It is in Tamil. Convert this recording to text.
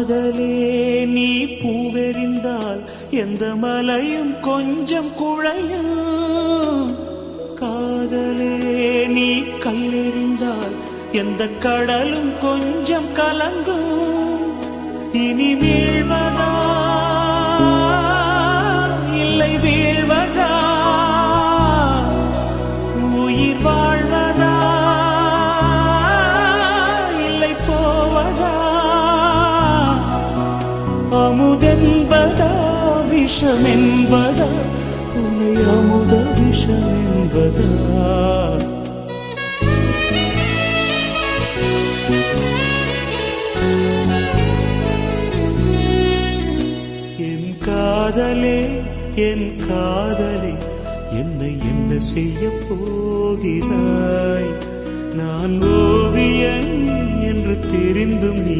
காதலே நீ பூவெறிந்தால் எந்த மலையும் கொஞ்சம் குழையும். காதலே நீ கல்லெறிந்தால் எந்த கடலும் கொஞ்சம் கலங்கும். இனி வீழ்வதா இல்லை வீழ்வதா, உயிர் வாழ்வதா இல்லை போவதா, அமுதென்பதா விஷமென்பதா, உன்னை அமுத விஷமென்பதா. என் காதலே என் காதலே என்னை என்ன செய்ய போகிறாய்? நான் ஓவியன் என்று தெரிந்தும் நீ